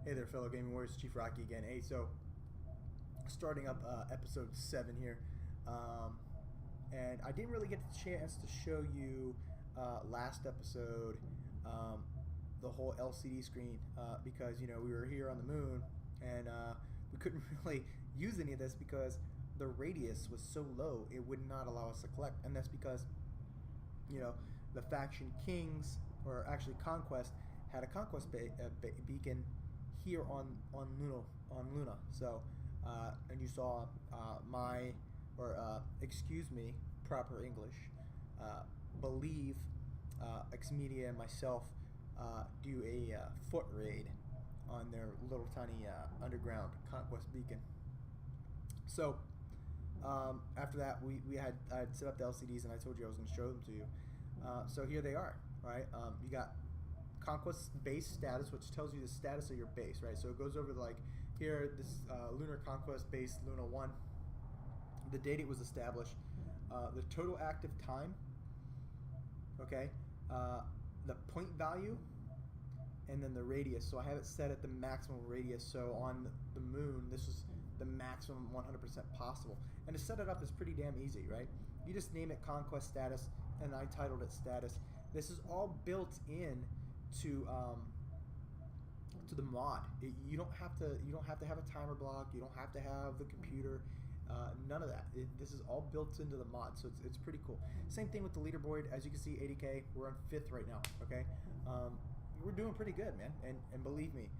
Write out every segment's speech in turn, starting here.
Hey there, fellow gaming warriors. Chief Rocky again. Hey, so starting up episode 7 here, and I didn't really get the chance to show you last episode the whole LCD screen because we were here on the moon and we couldn't really use any of this because the radius was so low it would not allow us to collect, and that's because the faction kings, or actually Conquest, had a conquest beacon here on Luna. So and you saw excuse me, proper English, believe Xmedia and myself do a foot raid on their little tiny underground conquest beacon. So after that I had set up the LCDs and I told you I was going to show them to you. So here they are, right? You got Conquest base status, which tells you the status of your base, right? So it goes over like here, this Lunar Conquest base, Luna 1, the date it was established, the total active time, okay, the point value, and then the radius. So I have it set at the maximum radius. So on the moon, this is the maximum 100% possible. And to set it up is pretty damn easy, right? You just name it Conquest status, and I titled it status. This is all built in to the mod. You don't have to have a timer block. You don't have to have the computer. None of that. This is all built into the mod, so it's pretty cool. Same thing with the leaderboard. As you can see, 80K. We're on 5th right now. Okay, we're doing pretty good, man. And believe me,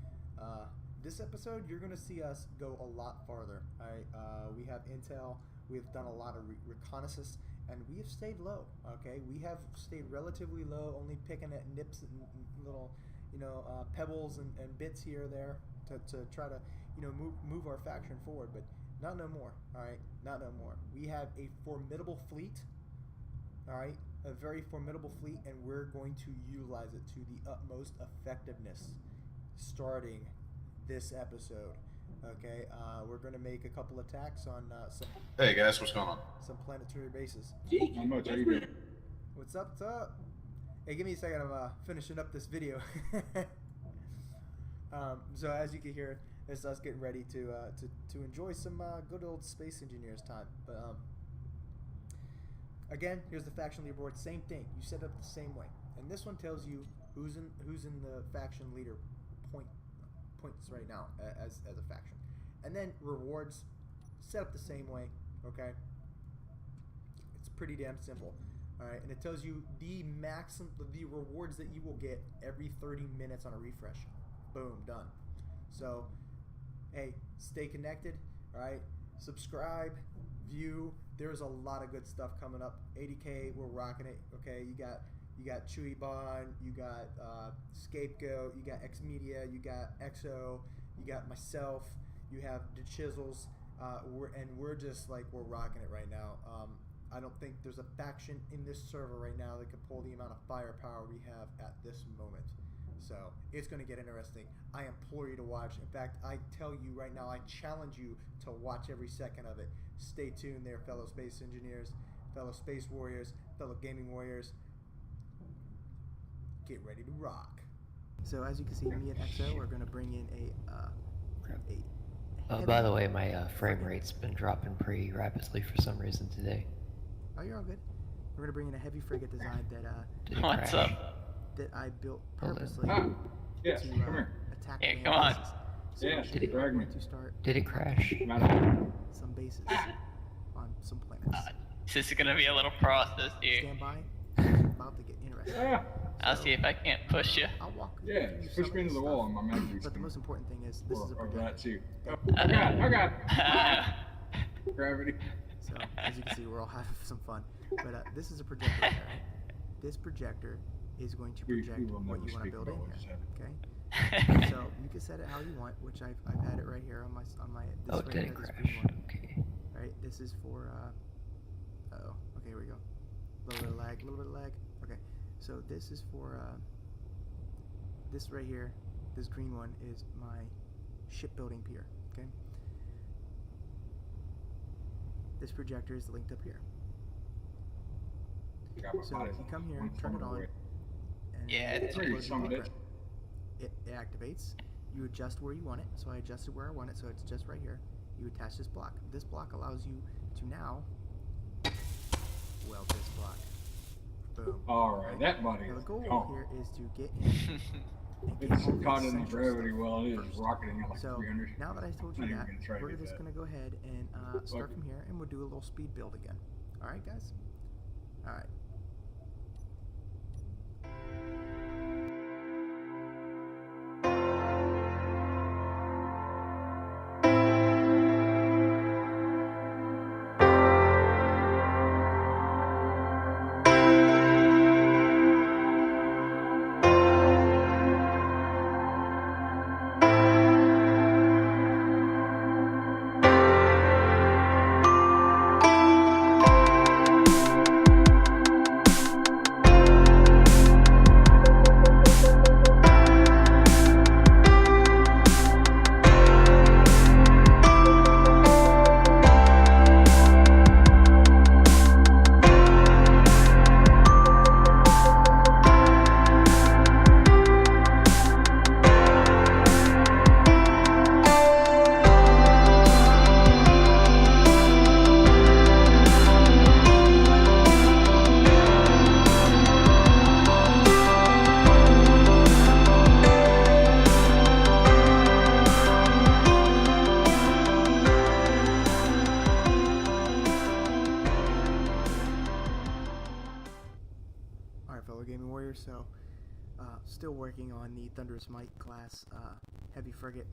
this episode you're gonna see us go a lot farther. All right, we have intel. We've done a lot of reconnaissance, and we have stayed low. Okay, we have stayed relatively low, only picking at nips and little, pebbles and bits here or there to try to, move our faction forward. But not no more. All right, not no more. We have a formidable fleet. All right, a very formidable fleet, and we're going to utilize it to the utmost effectiveness starting this episode. Okay, we're going to make a couple attacks on some. Hey guys, what's going on? Some planetary bases. Not much. How you doing? What's up? What's up? Hey, give me a second. I'm finishing up this video. So as you can hear, it's us getting ready to enjoy some good old Space Engineers time. But again, here's the faction leaderboard. Same thing. You set it up the same way, and this one tells you who's in the faction leader points right now as a faction, and then rewards set up the same way. Okay, it's pretty damn simple. All right, and it tells you the rewards that you will get every 30 minutes on a refresh. Boom, done. So hey, stay connected. All right, subscribe, view. There's a lot of good stuff coming up. 80K, we're rocking it. Okay, you got Chewy Bond, you got Scapegoat, you got Xmedia, you got Exo, you got myself, you have the Chisels, we're just like, we're rocking it right now. I don't think there's a faction in this server right now that could pull the amount of firepower we have at this moment. So it's going to get interesting. I implore you to watch. In fact, I tell you right now, I challenge you to watch every second of it. Stay tuned there, fellow Space Engineers, fellow Space Warriors, fellow Gaming Warriors. Get ready to rock. So as you can see, me and Exo are going to bring in by the way, my frame rate's been dropping pretty rapidly for some reason today. Oh, you're all good. We're going to bring in a heavy frigate design that What's up? That I built purposely Yes, to come here. attack Yeah, man come on. bases. So Yeah, Did it- we're drag me. going to start Did it crash? some bases on some planets. This is gonna be a little process here. Stand by. It's about to get interesting. I'll see if I can't push you. I'll walk you Yeah, through just some push of me into this the wall stuff. and my magic. But the most important thing is this is a or that projector. too. Oh God! Gravity. So as you can see, we're all having some fun. But this is a projector. Right? This projector is going to project we will what never you want to speak build about in what here. is Okay. So you can set it how you want, which I've had it right here on my. This Oh, right did here, it this crash? green one. Okay. Right. This is for. Oh. Okay. Here we go. A little bit of lag. A little bit of lag. Okay. So this is for. This right here. This green one is my shipbuilding pier. Okay. This projector is linked up here. So if you come here, turn it on, and Yeah, it it's uploads some your of it. blueprint. It activates, you adjust where you want it. So I adjusted where I want it, so it's just right here. You attach this block. This block allows you to now weld this block. Boom. Alright, that money Now the is goal gone. here is to get in and get It's all the caught in the essential gravity stuff well, it is first. rocketing at like So 300. now that I told you Not even that, gonna try to we're get just that. gonna go ahead and start from here, and we'll do a little speed build again. All right, guys. All right. Fellow gaming warriors, so still working on the Thunderous Might class heavy frigate.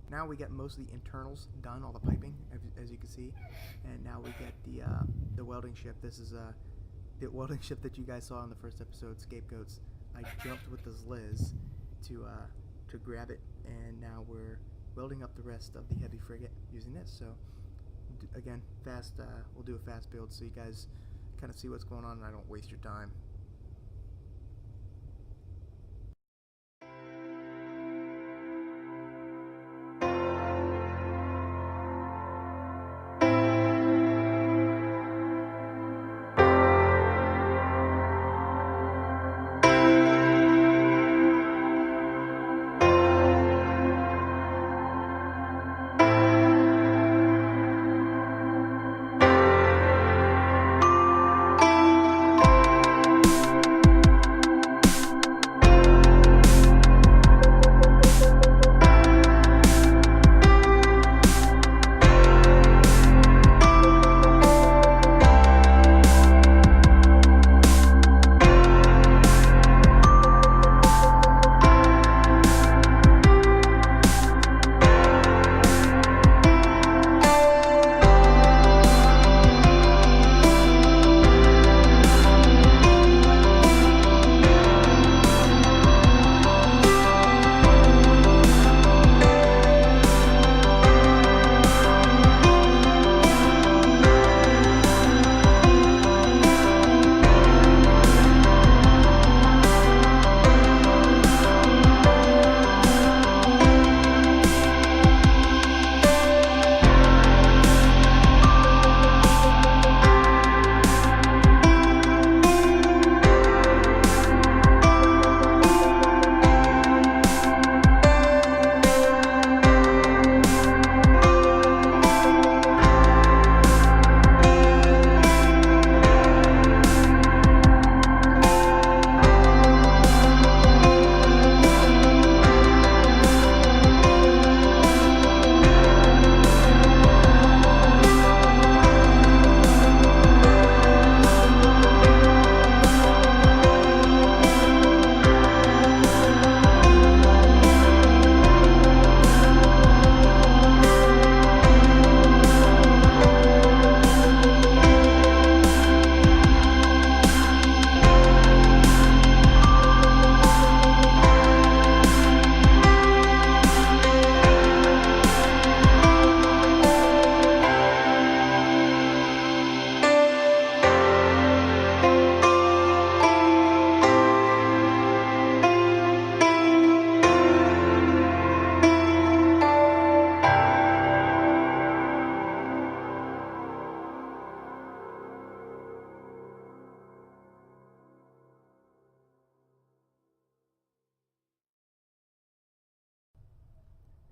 Now we get most of the internals done, all the piping, as you can see, and now we get the welding ship. This is the welding ship that you guys saw in the first episode, Scapegoats. I jumped with this Liz to grab it, and now we're welding up the rest of the heavy frigate using this. So again, fast. We'll do a fast build so you guys kind of see what's going on and I don't waste your time.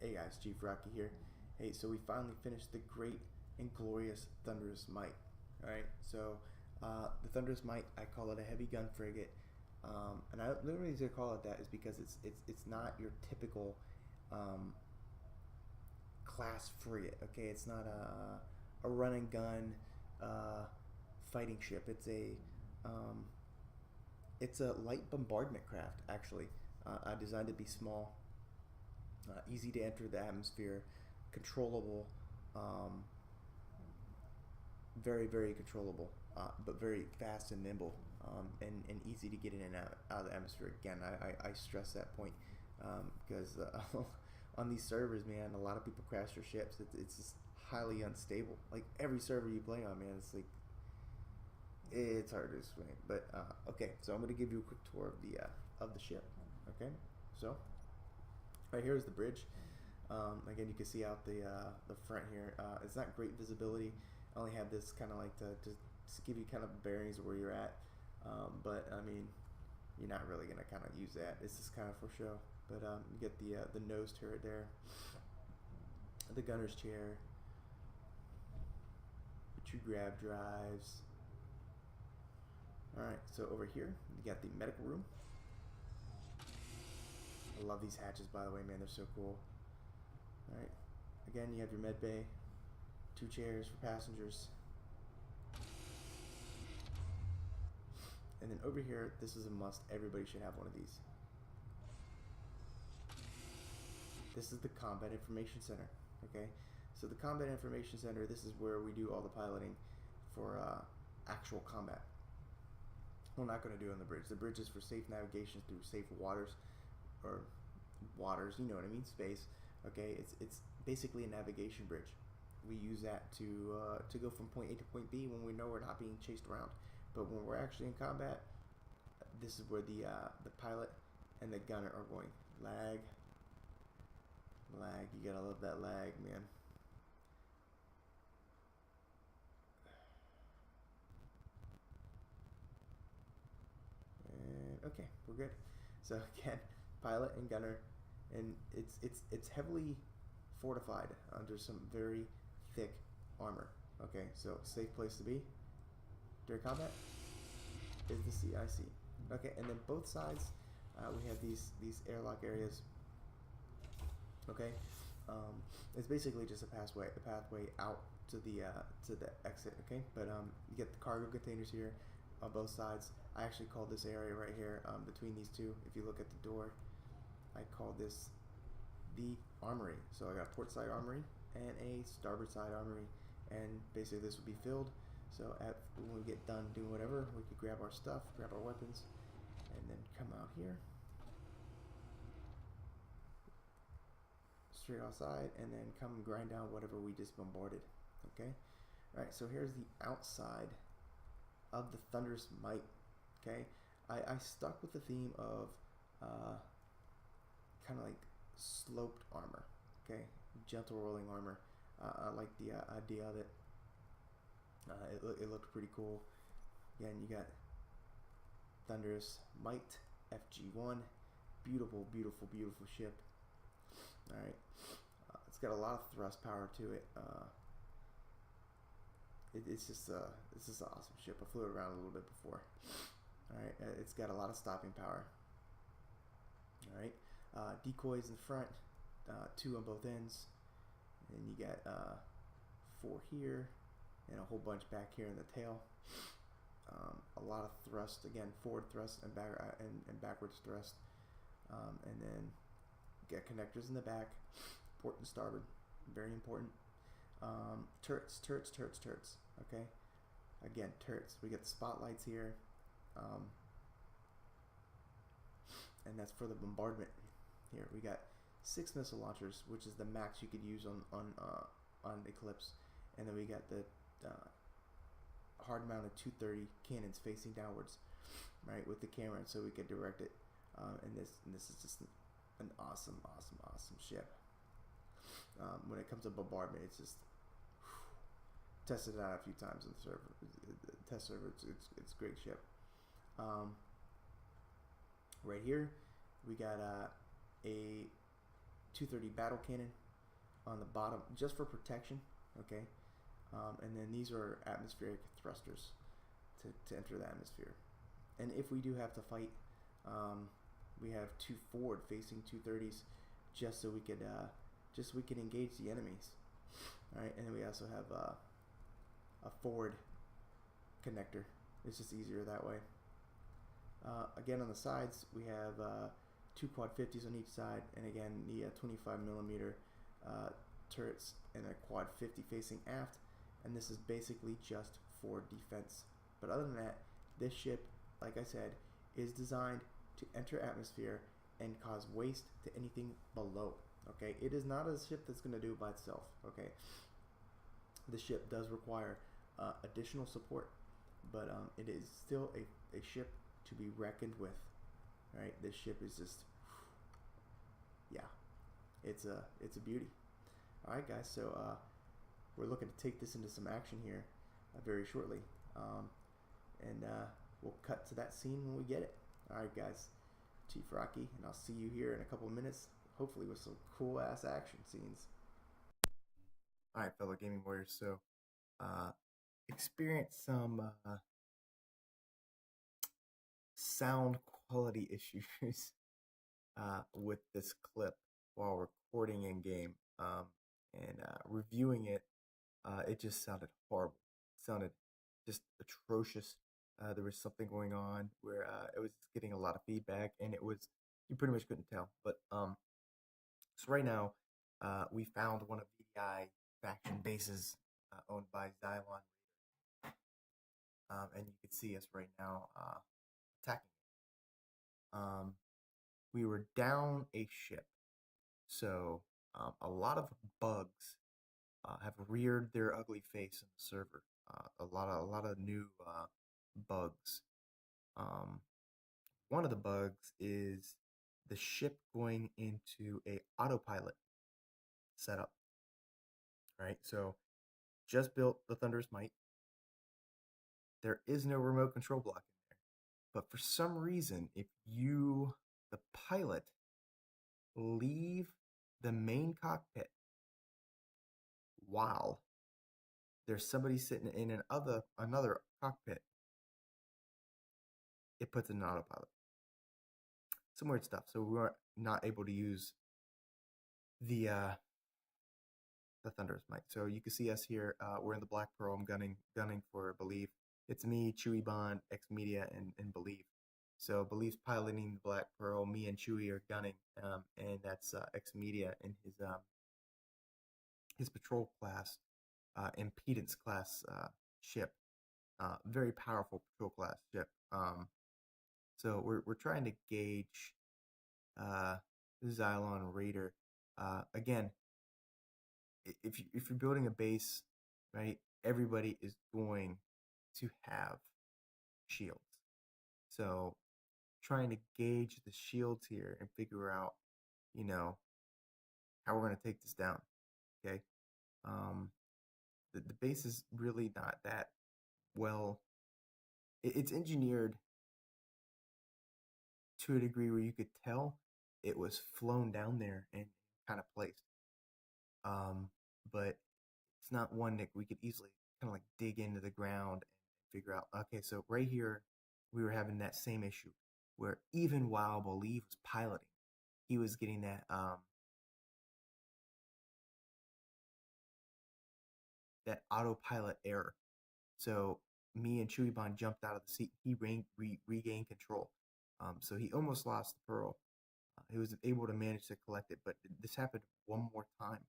Hey guys, Chief Rocky here. Hey, so we finally finished the great and glorious Thunderous Might. Alright, so the Thunderous Might, I call it a heavy gun frigate. And the only reason I call it that is because it's not your typical class frigate. Okay, it's not a run and gun fighting ship. It's a light bombardment craft, actually. I designed it to be small, easy to enter the atmosphere, controllable, very, very controllable, but very fast and nimble, and easy to get in and out of the atmosphere. Again, I stress that point because on these servers, man, a lot of people crash their ships. It's just highly unstable. Like every server you play on, man, it's like it's hard to explain. But okay, so I'm going to give you a quick tour of the ship. Okay, so right here is the bridge. Again, you can see out the front here. It's not great visibility. I only have this kind of like to give you kind of bearings of where you're at. But I mean, you're not really gonna kind of use that. It's just kind of for show. But you get the nose turret there, the gunner's chair, the 2 grab drives. All right, so over here you got the medical room. I love these hatches, by the way, man. They're so cool. All right, again, you have your med bay, 2 chairs for passengers. And then over here, this is a must. Everybody should have one of these. This is the Combat Information Center. Okay, so the Combat Information Center, this is where we do all the piloting for actual combat. We're not going to do it on the bridge. The bridge is for safe navigation through safe waters, or waters, you know what I mean, space. Okay, it's basically a navigation bridge. We use that to go from point A to point B when we know we're not being chased around. But when we're actually in combat, this is where the pilot and the gunner are going. Lag, you gotta love that lag, man. And okay, we're good. So again, pilot and gunner, and it's heavily fortified under some very thick armor. Okay, so safe place to be during combat is the CIC. Okay, and then both sides we have these airlock areas. Okay, it's basically just a pathway out to the exit. Okay, but you get the cargo containers here on both sides. I actually call this area right here between these two. If you look at the door, I call this the armory. So I got port side armory and a starboard side armory, and basically this will be filled. So when we get done doing whatever, we could grab our stuff, grab our weapons, and then come out here, straight outside, and then come and grind down whatever we just bombarded. Okay, all right. So here's the outside of the Thunderous Might. Okay, I stuck with the theme of kind of like sloped armor. Okay, gentle rolling armor. I like the idea of it. It looked pretty cool. Again, you got Thunderous Might FG1, beautiful, beautiful, beautiful ship. All right, it's got a lot of thrust power to it. It's just an awesome ship. I flew it around a little bit before. All right, it's got a lot of stopping power. All right, decoys in front, 2 on both ends, and you got 4 here, and a whole bunch back here in the tail. A lot of thrust, again, forward thrust and backwards thrust, and then get connectors in the back, port and starboard, very important. Turrets. Okay, again, turrets. We get the spotlights here, and that's for the bombardment. Here we got 6 missile launchers, which is the max you could use on Eclipse, and then we got the hard-mounted 230 cannons facing downwards, right, with the camera, so we could direct it. And this is just an awesome ship. When it comes to bombardment, it's just tested it out a few times on the server. Test server, it's a great ship. Right here, we got a 230 battle cannon on the bottom just for protection. Okay, and then these are atmospheric thrusters to enter the atmosphere. And if we do have to fight, we have 2 forward-facing 230s just so we could engage the enemies. All right, and then we also have a forward connector. It's just easier that way. Again, on the sides, we have 2 quad 50s on each side, and again, the 25 millimeter turrets and a quad 50 facing aft. And this is basically just for defense. But other than that, this ship, like I said, is designed to enter atmosphere and cause waste to anything below. Okay, it is not a ship that's going to do it by itself. Okay, the ship does require additional support, but it is still a ship to be reckoned with. Right, this ship is just, yeah, it's a beauty. All right, guys, so we're looking to take this into some action here very shortly, and we'll cut to that scene when we get it. All right, guys, Chief Rocky, and I'll see you here in a couple of minutes, hopefully with some cool ass action scenes. All right, fellow gaming warriors, so experience some sound quality issues with this clip while recording in game, and reviewing it. It just sounded horrible. It sounded just atrocious. There was something going on where it was getting a lot of feedback, and you pretty much couldn't tell. But so right now, we found one of the faction bases owned by Xylon, and you can see us right now attacking it. We were down a ship, so a lot of bugs have reared their ugly face in the server. A lot of new bugs. One of the bugs is the ship going into a autopilot setup. Right, so just built the Thunderous Might. There is no remote control block in there, but for some reason, if you, the pilot, leave the main cockpit while there's somebody sitting in another cockpit, it puts it in autopilot. Some weird stuff. So we were not able to use the Thunderous Might. So you can see us here. We're in the Black Pearl. I'm gunning for Believe. It's me, Chewie Bond, X Media, and Believe. So Believe's piloting the Black Pearl. Me and Chewie are gunning, and that's X Media in his patrol class, impedance class ship. Very powerful patrol class ship. So we're trying to gauge the Xylon Raider. Again, if you're building a base, right, everybody is going to have shields. So trying to gauge the shields here and figure out, how we're going to take this down. Okay. The base is really not that well. It's engineered to a degree where you could tell it was flown down there and kind of placed. But it's not one that we could easily kind of like dig into the ground and figure out, okay, so right here, we were having that same issue where even while Believe was piloting, he was getting that, that autopilot error. So me and Chewie Bond jumped out of the seat. He regained control. So he almost lost the Pearl. He was able to manage to collect it, but this happened one more time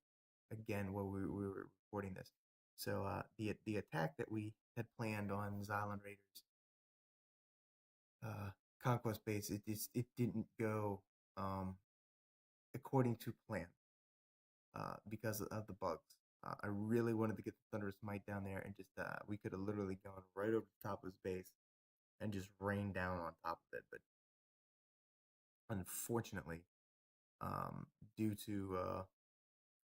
again while we were recording this. So the attack that we had planned on Xylon Raiders Conquest base, it didn't go according to plan because of the bugs. I really wanted to get the Thunderous Might down there, and just we could have literally gone right over the top of his base and just rained down on top of it. But unfortunately, due to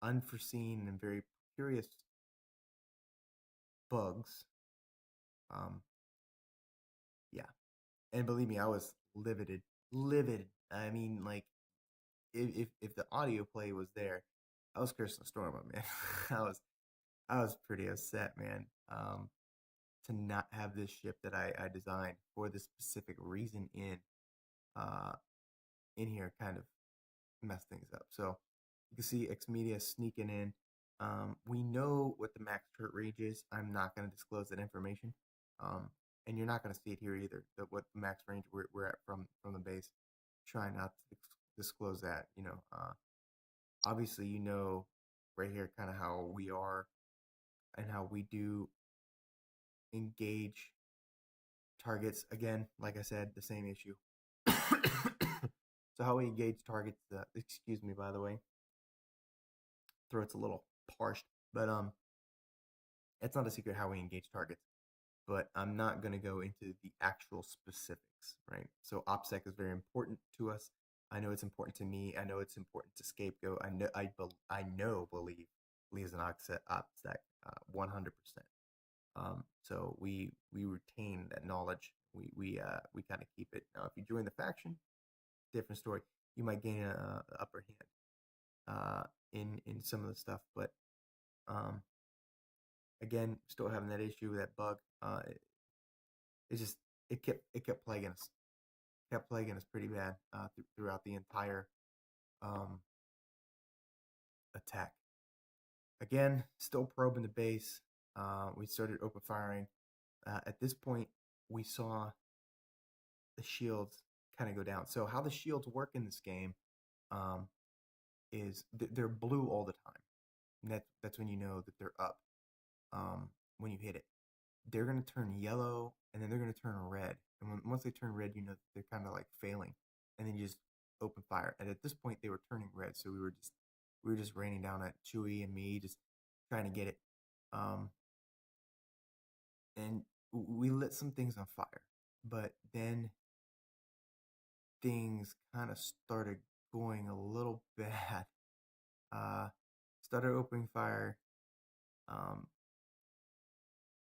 unforeseen and very curious bugs, yeah. And believe me, I was livid. I mean, like, if the audio play was there, was cursing the storm up, man. I was pretty upset, man. To not have this ship that I designed for this specific reason uh in here kind of mess things up. So you can see Xmedia sneaking in. We know what the max turret range is. I'm not going to disclose that information. And you're not going to see it here either. What the max range we're at from the base. Try not to disclose that. Obviously, right here kind of how we are and how we do engage targets. Again, like I said, the same issue. So how we engage targets, excuse me, by the way, throat's a little parched, but it's not a secret how we engage targets, but I'm not going to go into the actual specifics, right? So OPSEC is very important to us. I know it's important to me. I know it's important to Scapegoat. I know believe leaves an OPSEC 100%. So we retain that knowledge. We kind of keep it. Now, if you join the faction, different story. You might gain a upper hand in some of the stuff, but again, still having that issue with that bug. It kept plaguing us. Kept plaguing us pretty bad throughout the entire attack. Again, still probing the base. We started open firing. At this point, we saw the shields kind of go down. So how the shields work in this game is they're blue all the time. And that's when you know that they're up. When you hit it, they're going to turn yellow, and then they're going to turn red. And once they turn red, they're kind of like failing, and then you just open fire. And at this point, they were turning red, so we were just raining down at Chewie and me, just trying to get it. And we lit some things on fire, but then things kind of started going a little bad. Started opening fire,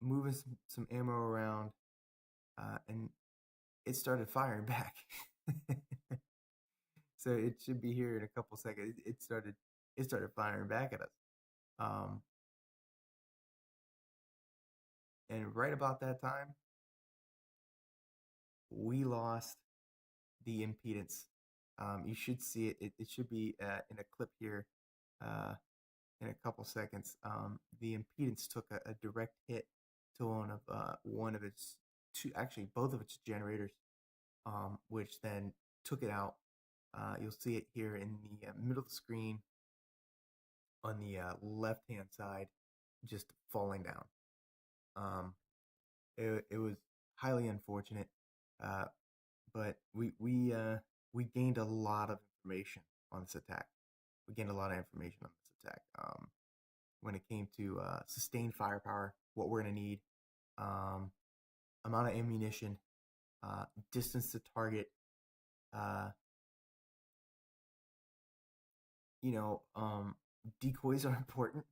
moving some ammo around, and it started firing back. So it should be here in a couple seconds. It started firing back at us. And right about that time, we lost the impedance. You should see it. It should be in a clip here in a couple seconds. The impedance took a direct hit to one of its both of its generators, which then took it out. You'll see it here in the middle of the screen on the left-hand side, just falling down. It was highly unfortunate, but we gained a lot of information on this attack. We gained a lot of information on this attack. When it came to sustained firepower, what we're going to need, amount of ammunition, distance to target, decoys are important.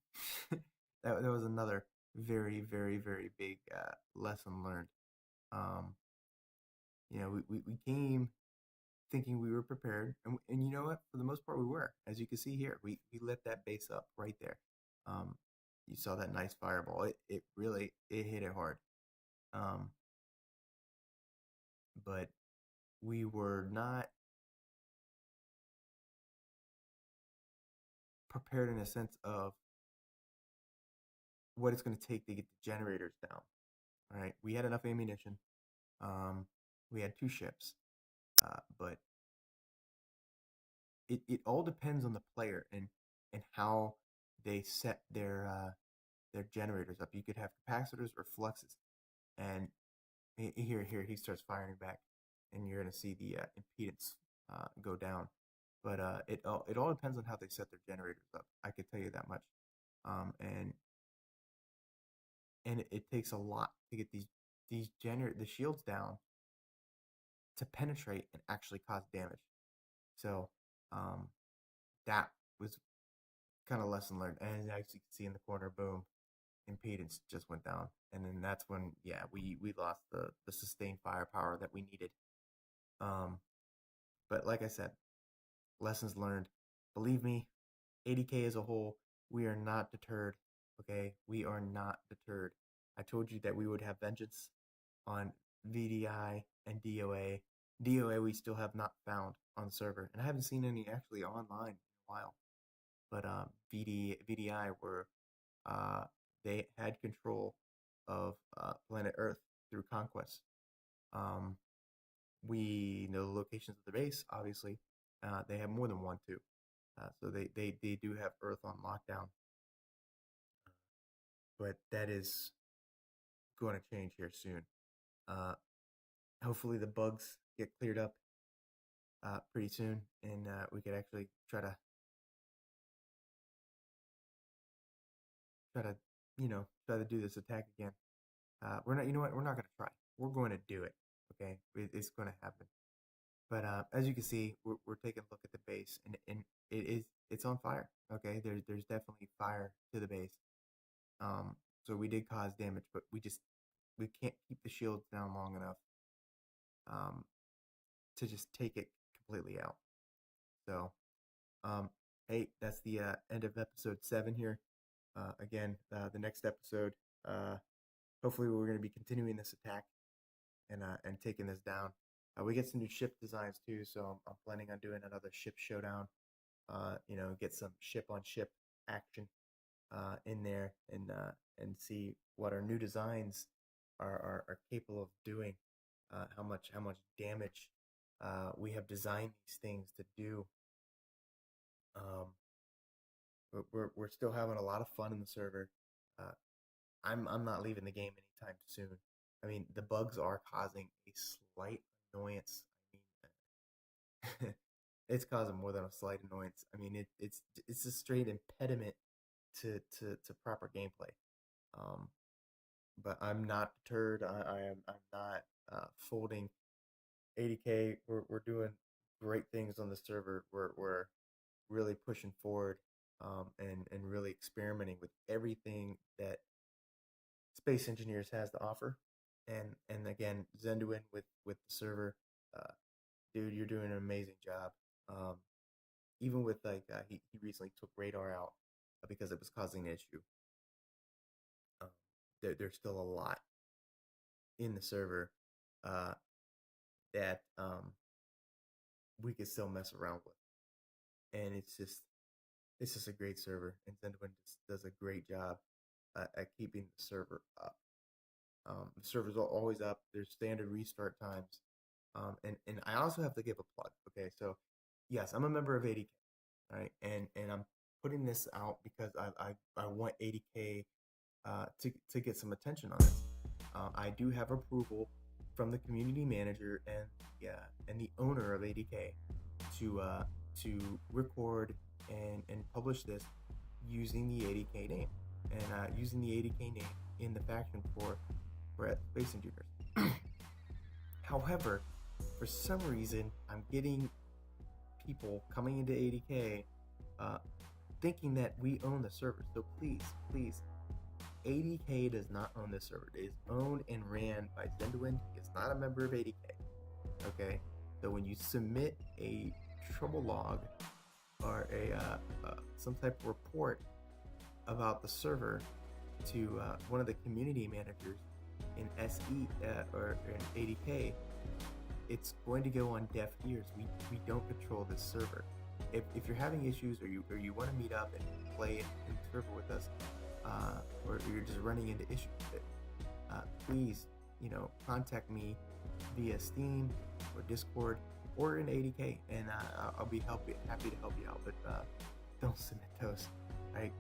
that was another very, very, very big lesson learned. We came thinking we were prepared, and you know what? For the most part, we were. As you can see here, we lit that base up right there. You saw that nice fireball. It really hit it hard. But we were not prepared in a sense of what it's going to take to get the generators down. All right, we had enough ammunition. We had 2 ships, but it all depends on the player and how they set their generators up. You could have capacitors or fluxes, and here he starts firing back, and you're going to see the impedance go down. But it all depends on how they set their generators up. I could tell you that much. And it takes a lot to get the shields down to penetrate and actually cause damage. So that was kind of lesson learned. And as you can see in the corner, boom, impedance just went down. And then that's when, we lost the sustained firepower that we needed. But like I said, lessons learned. Believe me, 80K as a whole, we are not deterred. Okay, we are not deterred. I told you that we would have vengeance on VDI and DOA. DOA we still have not found on the server, and I haven't seen any actually online in a while. But VDI were they had control of planet Earth through Conquest. We know the locations of the base, obviously. They have more than one, too. So they do have Earth on lockdown. But that is going to change here soon. Hopefully the bugs get cleared up pretty soon, and we could actually try to do this attack again. We're not, you know what? We're not going to try. We're going to do it. Okay, it's going to happen. But as you can see, we're taking a look at the base, and it's on fire. Okay, there's definitely fire to the base. So we did cause damage, but we can't keep the shields down long enough to just take it completely out. So hey, that's the end of episode 7 here. Again, the next episode, hopefully we're going to be continuing this attack and taking this down. We get some new ship designs too, so I'm planning on doing another ship showdown. Get some ship on ship action in there, and see what our new designs are capable of doing. How much damage we have designed these things to do. We're still having a lot of fun in the server. I'm not leaving the game anytime soon. I mean, the bugs are causing a slight annoyance. I mean, it's causing more than a slight annoyance. I mean, it's a straight impediment to proper gameplay. But I'm not deterred. I'm not folding. 80K. We're doing great things on the server. We're really pushing forward, and really experimenting with everything that Space Engineers has to offer. And again, Zenduin with the server, dude, you're doing an amazing job. Even with he recently took radar out because it was causing an issue. There's still a lot in the server that we could still mess around with, and it's just a great server, and Zenduin just does a great job at keeping the server up. The server's always up. There's standard restart times, and I also have to give a plug. Okay, so yes, I'm a member of 80K, right, and I'm putting this out because I want 80K to get some attention on this. I do have approval from the community manager and the owner of 80K to record and publish this using the 80K name, and using the 80K name in the faction for Space Engineers. However, for some reason, I'm getting people coming into 80K thinking that we own the server. So please, 80K does not own this server. It is owned and ran by Zenduin. He is not a member of 80K. Okay? So when you submit a trouble log or some type of report about the server to one of the community managers in SE or in 80K, it's going to go on deaf ears. We don't control this server. If you're having issues, or you want to meet up and play in the server with us, or you're just running into issues with it, please, contact me via Steam or Discord or in 80K, and I'll be happy to help you out. But don't submit those. I'm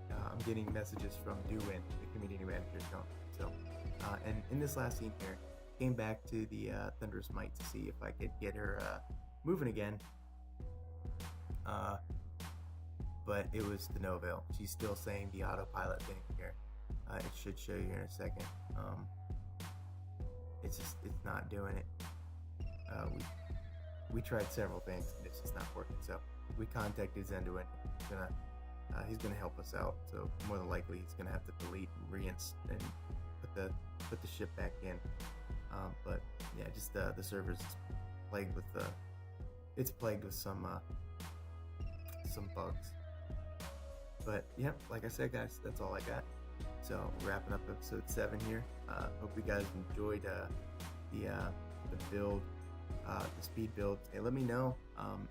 getting messages from Duwin, the community manager. So, and in this last scene here, came back to the Thunderous Might to see if I could get her moving again. But it was to no avail. She's still saying the autopilot thing here. It should show you in a second. It's not doing it. We tried several things, and it's just not working. So we contacted Zenduin. He's gonna help us out. So more than likely, he's gonna have to delete and and put the ship back in. But yeah, just the server's plagued with some bugs. But yeah, like I said, guys, that's all I got. So wrapping up episode 7 here. Hope you guys enjoyed the build, the speed build. Hey, let me know. I'm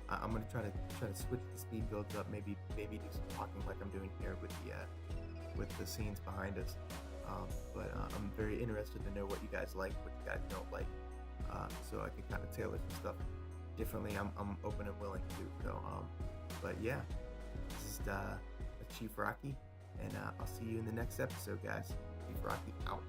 gonna try to switch the speed builds up. Maybe do some talking like I'm doing here with the scenes behind us. But I'm very interested to know what you guys like, what you guys don't like, so I can kind of tailor some stuff differently. I'm open and willing to. So, but yeah, this is Chief Rocky, and I'll see you in the next episode, guys. Chief Rocky out.